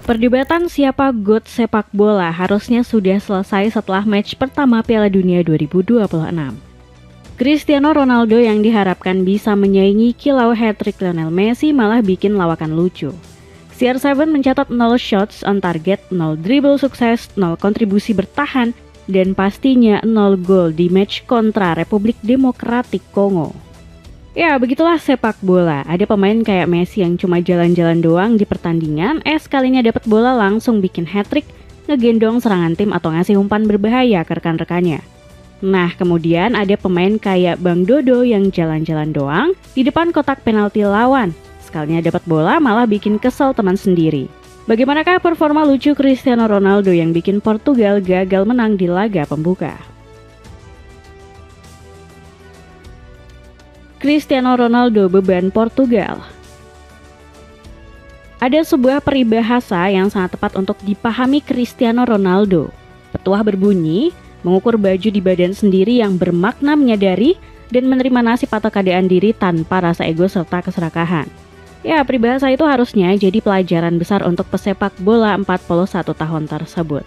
Perdebatan siapa GOAT sepak bola harusnya sudah selesai setelah match pertama Piala Dunia 2026. Cristiano Ronaldo yang diharapkan bisa menyaingi kilau hat-trick Lionel Messi malah bikin lawakan lucu. CR7 mencatat 0 shots on target, 0 dribble sukses, 0 kontribusi bertahan, dan pastinya 0 gol di match kontra Republik Demokratik Kongo. Ya, begitulah sepak bola. Ada pemain kayak Messi yang cuma jalan-jalan doang di pertandingan, sekalinya dapat bola langsung bikin hat-trick, ngegendong serangan tim atau ngasih umpan berbahaya ke rekan-rekannya. Nah, kemudian ada pemain kayak Bang Dodo yang jalan-jalan doang di depan kotak penalti lawan. Sekalinya dapat bola malah bikin kesel teman sendiri. Bagaimanakah performa lucu Cristiano Ronaldo yang bikin Portugal gagal menang di laga pembuka? Cristiano Ronaldo beban Portugal. Ada sebuah peribahasa yang sangat tepat untuk dipahami Cristiano Ronaldo. Petuah berbunyi, mengukur baju di badan sendiri yang bermakna menyadari dan menerima nasib atau keadaan diri tanpa rasa ego serta keserakahan. Ya, peribahasa itu harusnya jadi pelajaran besar untuk pesepak bola 41 tahun tersebut.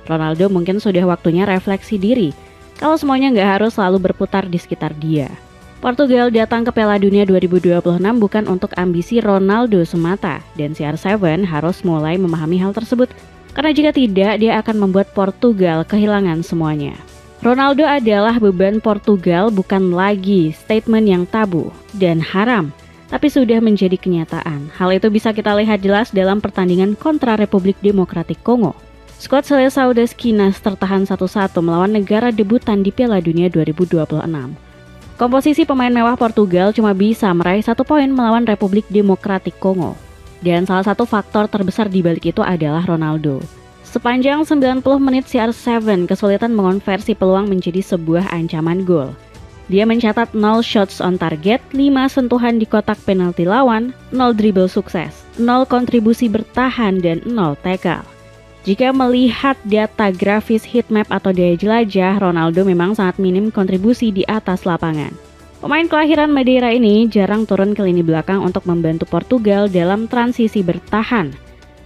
Ronaldo mungkin sudah waktunya refleksi diri, kalau semuanya nggak harus selalu berputar di sekitar dia. Portugal datang ke Piala Dunia 2026 bukan untuk ambisi Ronaldo semata, dan CR7 harus mulai memahami hal tersebut, karena jika tidak, dia akan membuat Portugal kehilangan semuanya. Ronaldo adalah beban Portugal, bukan lagi statement yang tabu dan haram, tapi sudah menjadi kenyataan. Hal itu bisa kita lihat jelas dalam pertandingan kontra Republik Demokratik Kongo. Skuad Seleção das Quinas tertahan 1-1 melawan negara debutan di Piala Dunia 2026. Komposisi pemain mewah Portugal cuma bisa meraih 1 poin melawan Republik Demokratik Kongo. Dan salah satu faktor terbesar di balik itu adalah Ronaldo. Sepanjang 90 menit CR7 kesulitan mengonversi peluang menjadi sebuah ancaman gol. Dia mencatat 0 shots on target, 5 sentuhan di kotak penalti lawan, 0 dribble sukses, 0 kontribusi bertahan, dan 0 tackle. Jika melihat data grafis heatmap atau daya jelajah, Ronaldo memang sangat minim kontribusi di atas lapangan. Pemain kelahiran Madeira ini jarang turun ke lini belakang untuk membantu Portugal dalam transisi bertahan.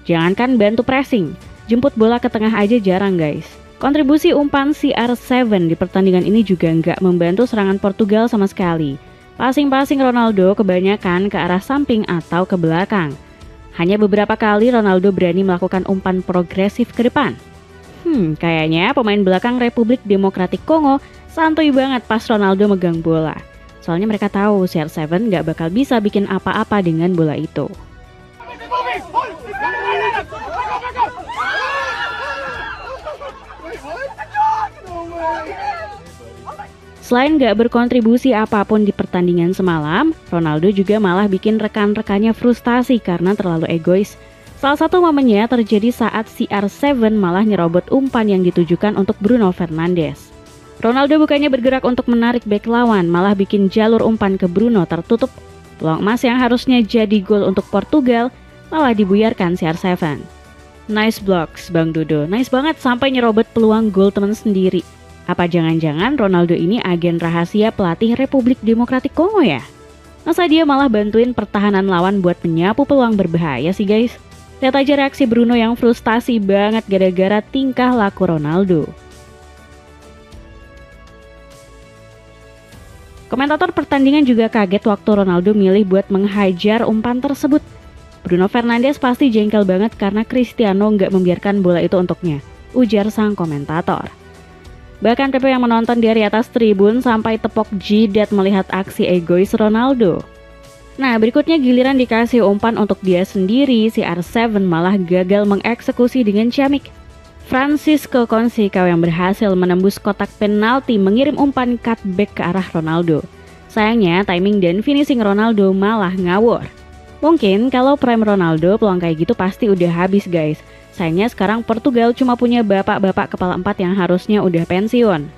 Jangankan bantu pressing, jemput bola ke tengah aja jarang guys. Kontribusi umpan CR7 di pertandingan ini juga nggak membantu serangan Portugal sama sekali. Passing-passing Ronaldo kebanyakan ke arah samping atau ke belakang. Hanya beberapa kali Ronaldo berani melakukan umpan progresif ke depan. Kayaknya pemain belakang Republik Demokratik Kongo santuy banget pas Ronaldo megang bola. Soalnya mereka tahu CR7 gak bakal bisa bikin apa-apa dengan bola itu. Selain gak berkontribusi apapun di pertandingan semalam, Ronaldo juga malah bikin rekan-rekannya frustasi karena terlalu egois. Salah satu momennya terjadi saat CR7 malah nyerobot umpan yang ditujukan untuk Bruno Fernandes. Ronaldo bukannya bergerak untuk menarik bek lawan, malah bikin jalur umpan ke Bruno tertutup. Peluang emas yang harusnya jadi gol untuk Portugal malah dibuyarkan CR7. Nice blocks, Bang Dodo. Nice banget sampai nyerobot peluang gol teman sendiri. Apa jangan-jangan Ronaldo ini agen rahasia pelatih Republik Demokratik Kongo ya? Masa dia malah bantuin pertahanan lawan buat menyapu peluang berbahaya sih guys? Lihat aja reaksi Bruno yang frustasi banget gara-gara tingkah laku Ronaldo. Komentator pertandingan juga kaget waktu Ronaldo milih buat menghajar umpan tersebut. Bruno Fernandes pasti jengkel banget karena Cristiano nggak membiarkan bola itu untuknya, ujar sang komentator. Bahkan Pepe yang menonton dari atas tribun sampai tepok jidat melihat aksi egois Ronaldo. Nah, berikutnya giliran dikasih umpan untuk dia sendiri, CR7 malah gagal mengeksekusi dengan ciamik. Francisco Conceição yang berhasil menembus kotak penalti mengirim umpan cutback ke arah Ronaldo. Sayangnya timing dan finishing Ronaldo malah ngawur. Mungkin kalau prime Ronaldo peluang kayak gitu pasti udah habis guys. Sayangnya sekarang Portugal cuma punya bapak-bapak kepala 4 yang harusnya udah pensiun.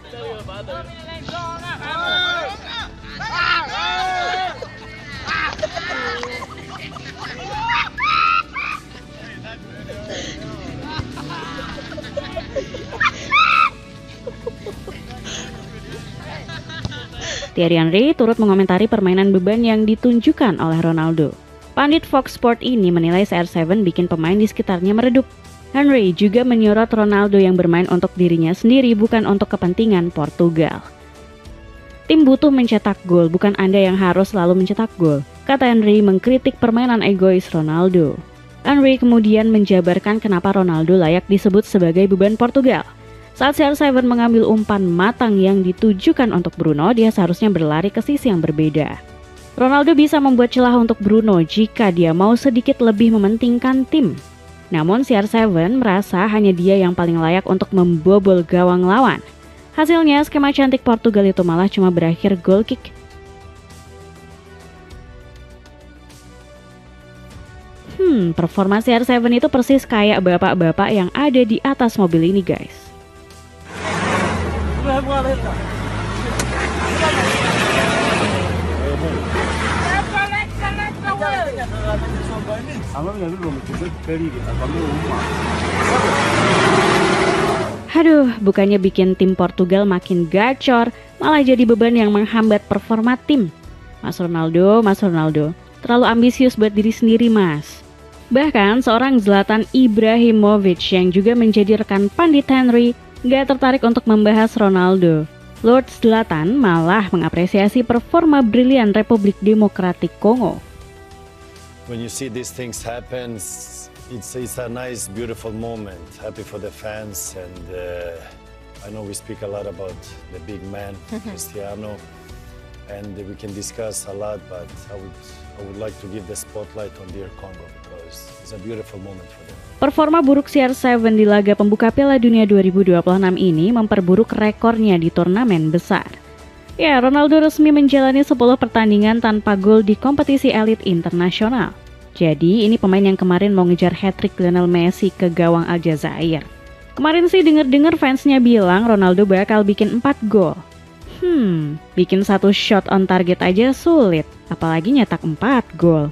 Thierry Henry turut mengomentari permainan beban yang ditunjukkan oleh Ronaldo. Pandit Fox Sport ini menilai CR7 bikin pemain di sekitarnya meredup. Henry juga menyorot Ronaldo yang bermain untuk dirinya sendiri bukan untuk kepentingan Portugal. Tim butuh mencetak gol, bukan Anda yang harus selalu mencetak gol, kata Henry mengkritik permainan egois Ronaldo. Henry kemudian menjabarkan kenapa Ronaldo layak disebut sebagai beban Portugal. Saat CR7 mengambil umpan matang yang ditujukan untuk Bruno, dia seharusnya berlari ke sisi yang berbeda. Ronaldo bisa membuat celah untuk Bruno jika dia mau sedikit lebih mementingkan tim. Namun CR7 merasa hanya dia yang paling layak untuk membobol gawang lawan. Hasilnya skema cantik Portugal itu malah cuma berakhir goal kick. Performa CR7 itu persis kayak bapak-bapak yang ada di atas mobil ini guys. Aduh, bukannya bikin tim Portugal makin gacor, malah jadi beban yang menghambat performa tim. Mas Ronaldo, terlalu ambisius buat diri sendiri mas. Bahkan seorang Zlatan Ibrahimovic yang juga menjadi rekan Pandit Henry gak tertarik untuk membahas Ronaldo. Lord Zlatan malah mengapresiasi performa brilian Republik Demokratik Kongo. When you see these things happen, it's a nice, beautiful moment. Happy for the fans, and I know we speak a lot about the big man, Cristiano, and we can discuss a lot. But I would like to give the spotlight on dear Congo because it's a beautiful moment for them. Performa buruk CR7 di laga pembuka Piala Dunia 2026 ini memperburuk rekornya di turnamen besar. Ya, Ronaldo resmi menjalani 10 pertandingan tanpa gol di kompetisi elit internasional. Jadi, ini pemain yang kemarin mau ngejar hat-trick Lionel Messi ke gawang Aljazair. Kemarin sih denger-denger fansnya bilang Ronaldo bakal bikin 4 gol. Bikin 1 shot on target aja sulit, apalagi nyetak 4 gol.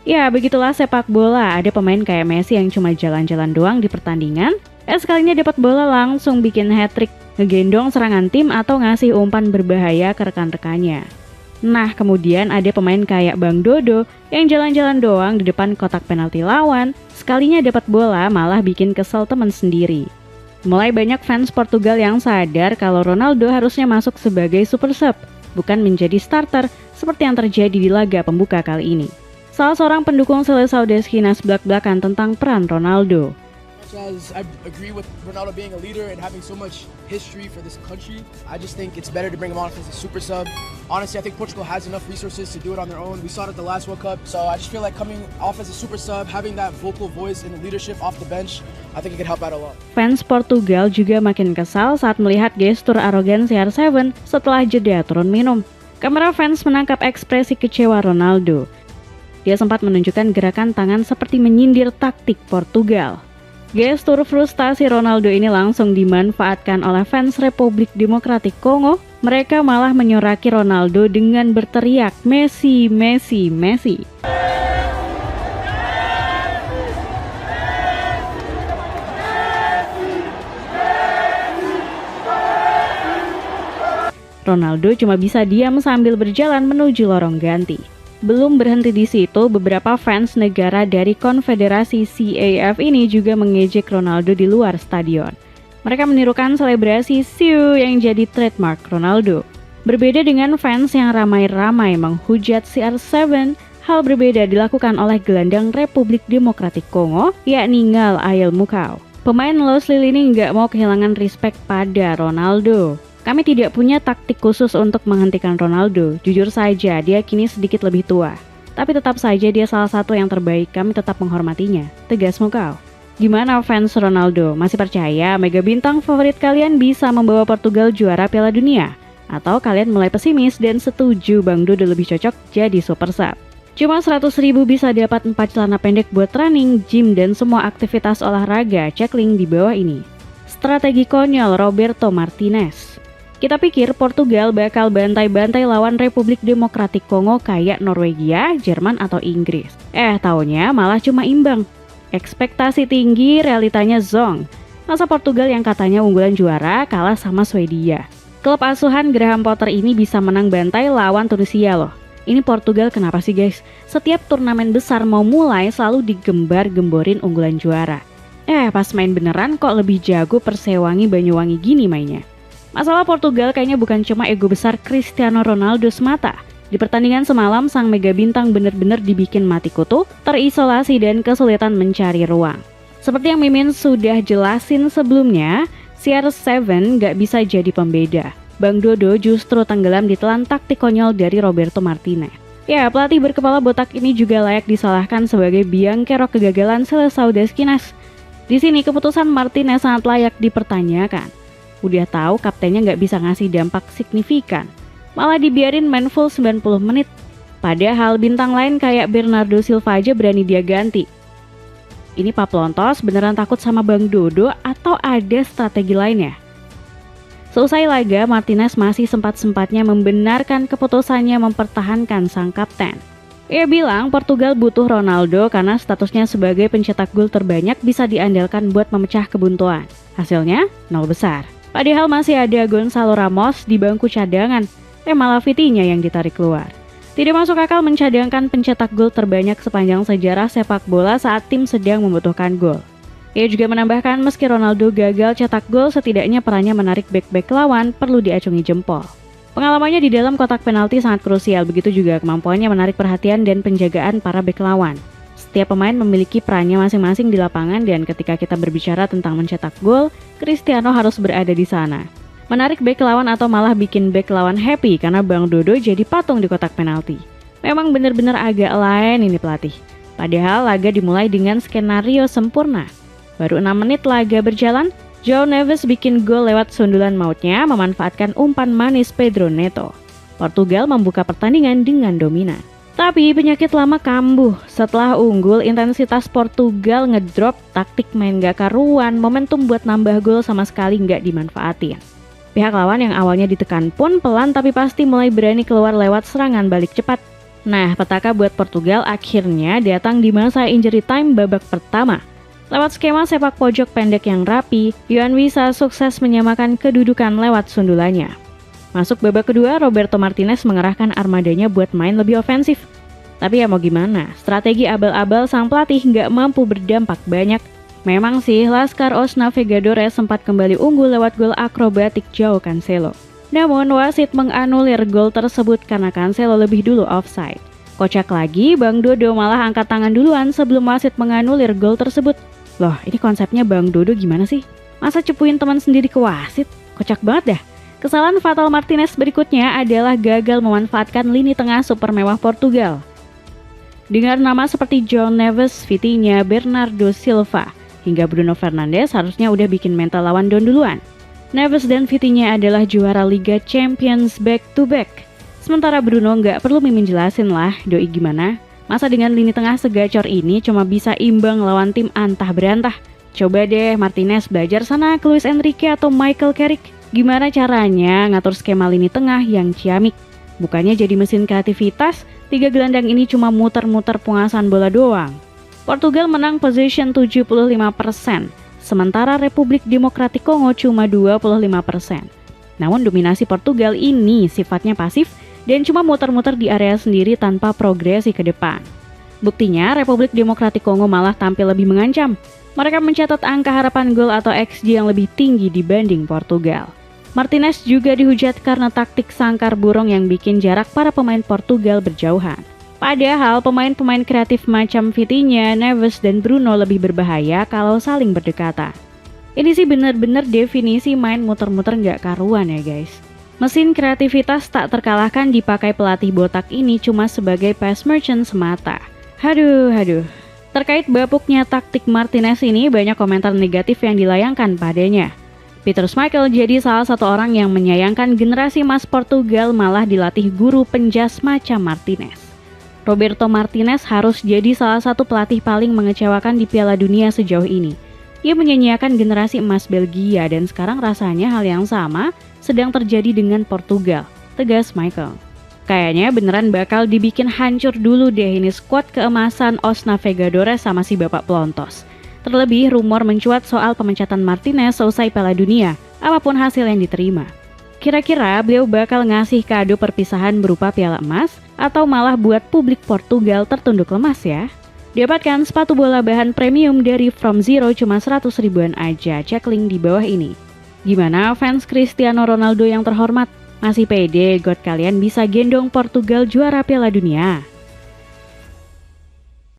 Ya, begitulah sepak bola, ada pemain kayak Messi yang cuma jalan-jalan doang di pertandingan, sekalinya dapat bola langsung bikin hat-trick, ngegendong serangan tim atau ngasih umpan berbahaya ke rekan-rekannya. Nah, kemudian ada pemain kayak Bang Dodo yang jalan-jalan doang di depan kotak penalti lawan, sekalinya dapat bola malah bikin kesel teman sendiri. Mulai banyak fans Portugal yang sadar kalau Ronaldo harusnya masuk sebagai super sub, bukan menjadi starter seperti yang terjadi di laga pembuka kali ini. Salah seorang pendukung Seleção Esquinas belak-belakan tentang peran Ronaldo. As I agree with Ronaldo being a leader and having so much history for this country, I just think it's better to bring him on as a super sub. Honestly, I think Portugal has enough resources to do it on their own. We saw it at the last World Cup, so I just feel like coming off as a super sub, having that vocal voice and leadership off the bench, I think it could help out a lot. Fans Portugal juga makin kesal saat melihat gestur arogan CR7 setelah jeda turun minum. Kamera fans menangkap ekspresi kecewa Ronaldo. Dia sempat menunjukkan gerakan tangan seperti menyindir taktik Portugal. Gestur frustasi Ronaldo ini langsung dimanfaatkan oleh fans Republik Demokratik Kongo. Mereka malah menyoraki Ronaldo dengan berteriak, "Messi, Messi, Messi." Ronaldo cuma bisa diam sambil berjalan menuju lorong ganti. Belum berhenti di situ, beberapa fans negara dari konfederasi CAF ini juga mengejek Ronaldo di luar stadion. Mereka menirukan selebrasi siu yang jadi trademark Ronaldo. Berbeda dengan fans yang ramai-ramai menghujat CR7, hal berbeda dilakukan oleh gelandang Republik Demokratik Kongo, yakni Ngal Ayel Mukau. Pemain Los Lille ini nggak mau kehilangan respect pada Ronaldo. Kami tidak punya taktik khusus untuk menghentikan Ronaldo. Jujur saja, dia kini sedikit lebih tua. Tapi tetap saja dia salah satu yang terbaik, kami tetap menghormatinya. Tegas Mukau. Gimana fans Ronaldo? Masih percaya mega bintang favorit kalian bisa membawa Portugal juara Piala Dunia? Atau kalian mulai pesimis dan setuju Bang Dodo lebih cocok jadi super sub? Cuma 100.000 bisa dapat 4 celana pendek buat running, gym, dan semua aktivitas olahraga. Cek link di bawah ini. Strategi konyol Roberto Martinez. Kita pikir Portugal bakal bantai-bantai lawan Republik Demokratik Kongo kayak Norwegia, Jerman, atau Inggris. Taunya malah cuma imbang. Ekspektasi tinggi, realitanya zong. Masa Portugal yang katanya unggulan juara kalah sama Swedia. Klub asuhan Graham Potter ini bisa menang bantai lawan Tunisia loh. Ini Portugal kenapa sih guys? Setiap turnamen besar mau mulai selalu digembar-gemborin unggulan juara. Pas main beneran kok lebih jago Persewangi Banyuwangi gini mainnya. Masalah Portugal kayaknya bukan cuma ego besar Cristiano Ronaldo semata. Di pertandingan semalam, sang mega bintang bener-bener dibikin mati kutu, terisolasi dan kesulitan mencari ruang. Seperti yang Mimin sudah jelasin sebelumnya, CR7 gak bisa jadi pembeda. Bang Dodo justru tenggelam ditelan taktik konyol dari Roberto Martinez. Pelatih berkepala botak ini juga layak disalahkan sebagai biang kerok kegagalan Seleção das Quinas. Di sini keputusan Martinez sangat layak dipertanyakan. Udah tahu kaptennya nggak bisa ngasih dampak signifikan, malah dibiarin main full 90 menit. Padahal bintang lain kayak Bernardo Silva aja berani dia ganti. Ini Pak Plontos beneran takut sama Bang Dodo atau ada strategi lainnya? Selesai laga, Martinez masih sempat-sempatnya membenarkan keputusannya mempertahankan sang kapten. Ia bilang Portugal butuh Ronaldo karena statusnya sebagai pencetak gol terbanyak bisa diandalkan buat memecah kebuntuan. Hasilnya 0 besar. Padahal masih ada Gonçalo Ramos di bangku cadangan, malah Vitinha yang ditarik keluar. Tidak masuk akal mencadangkan pencetak gol terbanyak sepanjang sejarah sepak bola saat tim sedang membutuhkan gol. Ia juga menambahkan meski Ronaldo gagal cetak gol, setidaknya perannya menarik bek-bek lawan perlu diacungi jempol. Pengalamannya di dalam kotak penalti sangat krusial, begitu juga kemampuannya menarik perhatian dan penjagaan para bek lawan. Setiap pemain memiliki perannya masing-masing di lapangan dan ketika kita berbicara tentang mencetak gol, Cristiano harus berada di sana. Menarik bek lawan atau malah bikin bek lawan happy karena Bang Dodo jadi patung di kotak penalti. Memang benar-benar agak lain ini pelatih. Padahal laga dimulai dengan skenario sempurna. Baru 6 menit laga berjalan, João Neves bikin gol lewat sundulan mautnya memanfaatkan umpan manis Pedro Neto. Portugal membuka pertandingan dengan dominan. Tapi penyakit lama kambuh. Setelah unggul, intensitas Portugal ngedrop, taktik main gak karuan, momentum buat nambah gol sama sekali gak dimanfaatin. Pihak lawan yang awalnya ditekan pun pelan tapi pasti mulai berani keluar lewat serangan balik cepat. Nah, petaka buat Portugal akhirnya datang di masa injury time babak pertama. Lewat skema sepak pojok pendek yang rapi, Yohan Wissa sukses menyamakan kedudukan lewat sundulannya. Masuk babak kedua, Roberto Martinez mengerahkan armadanya buat main lebih ofensif. Tapi ya mau gimana, strategi abal-abal sang pelatih nggak mampu berdampak banyak. Memang sih, Laskar Os Navegadores sempat kembali unggul lewat gol akrobatik João Cancelo. Namun wasit menganulir gol tersebut karena Cancelo lebih dulu offside. Kocak lagi, Bang Dodo malah angkat tangan duluan sebelum wasit menganulir gol tersebut. Loh, ini konsepnya Bang Dodo gimana sih? Masa cepuin teman sendiri ke wasit? Kocak banget dah. Kesalahan fatal Martinez berikutnya adalah gagal memanfaatkan lini tengah super mewah Portugal. Dengan nama seperti João Neves, Vitinha, Bernardo Silva, hingga Bruno Fernandes harusnya udah bikin mental lawan down duluan. Neves dan Vitinha adalah juara Liga Champions back to back. Sementara Bruno nggak perlu Mimin jelasin lah, doi gimana? Masa dengan lini tengah segacor ini cuma bisa imbang lawan tim antah berantah? Coba deh Martinez belajar sana ke Luis Enrique atau Michael Carrick. Gimana caranya ngatur skema lini tengah yang ciamik? Bukannya jadi mesin kreativitas, 3 gelandang ini cuma muter-muter pengasahan bola doang. Portugal menang position 75%, sementara Republik Demokratik Kongo cuma 25%. Namun dominasi Portugal ini sifatnya pasif dan cuma muter-muter di area sendiri tanpa progresi ke depan. Buktinya, Republik Demokratik Kongo malah tampil lebih mengancam. Mereka mencatat angka harapan gol atau XG yang lebih tinggi dibanding Portugal. Martinez juga dihujat karena taktik sangkar burung yang bikin jarak para pemain Portugal berjauhan. Padahal pemain-pemain kreatif macam Vitinha, Neves, dan Bruno lebih berbahaya kalau saling berdekatan. Ini sih bener-bener definisi main muter-muter nggak karuan ya guys. Mesin kreativitas tak terkalahkan dipakai pelatih botak ini cuma sebagai pass merchant semata. Haduh. Terkait bapuknya taktik Martinez ini banyak komentar negatif yang dilayangkan padanya. Peter Schmeichel jadi salah satu orang yang menyayangkan generasi emas Portugal malah dilatih guru penjas macam Martinez. Roberto Martinez harus jadi salah satu pelatih paling mengecewakan di Piala Dunia sejauh ini. Ia menyanyiakan generasi emas Belgia dan sekarang rasanya hal yang sama sedang terjadi dengan Portugal, tegas Michael. Kayaknya beneran bakal dibikin hancur dulu deh ini skuad keemasan Os Navegadores sama si Bapak Plontos. Terlebih rumor mencuat soal pemecatan Martinez selesai Piala Dunia, apapun hasil yang diterima. Kira-kira beliau bakal ngasih kado perpisahan berupa piala emas atau malah buat publik Portugal tertunduk lemas ya? Dapatkan sepatu bola bahan premium dari From Zero cuma 100 ribuan aja, cek link di bawah ini. Gimana fans Cristiano Ronaldo yang terhormat? Masih pede God kalian bisa gendong Portugal juara Piala Dunia?